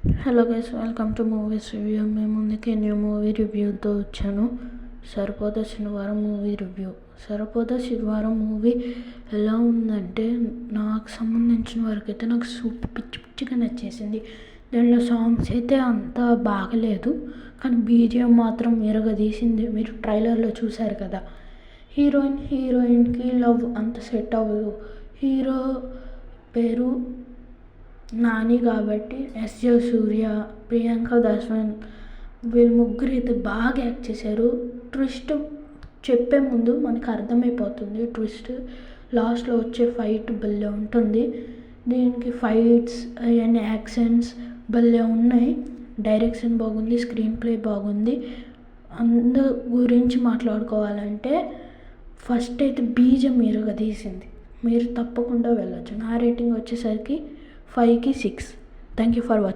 Hello guys, welcome to movies review. మేము ముందుకే new movie రివ్యూతో వచ్చాను. సరిపోదా శనివారం మూవీ రివ్యూ. సరిపోదా శనివారం మూవీ ఎలా ఉందంటే, నాకు సంబంధించిన వరకు అయితే నాకు సూపర్ పిచ్చిగా నచ్చేసింది. దానిలో సాంగ్స్ అయితే అంత బాగలేదు, కానీ బీజిఎం మాత్రం తీసింది. మీరు ట్రైలర్లో చూశారు కదా, హీరోయిన్కి లవ్ అంత సెట్ అవ్వదు. హీరో పేరు నాని కాబట్టి ఎస్జే సూర్య, ప్రియాంక దాస్వాన్ వీళ్ళు ముగ్గురు అయితే బాగా యాక్ట్ చేశారు. ట్విస్ట్ చెప్పే ముందు మనకు అర్థమైపోతుంది. ట్విస్ట్ లాస్ట్లో వచ్చే ఫైట్ భలే ఉంటుంది. దీనికి ఫైట్స్ అవన్నీ యాక్షన్స్ భలే ఉన్నాయి. డైరెక్షన్ బాగుంది, స్క్రీన్ ప్లే బాగుంది. అందు గురించి మాట్లాడుకోవాలంటే ఫస్ట్ అయితే బీజం తీసింది. మీరు తప్పకుండా వెళ్ళొచ్చు. నా రేటింగ్ వచ్చేసరికి 5కి 6. Thank you for watching.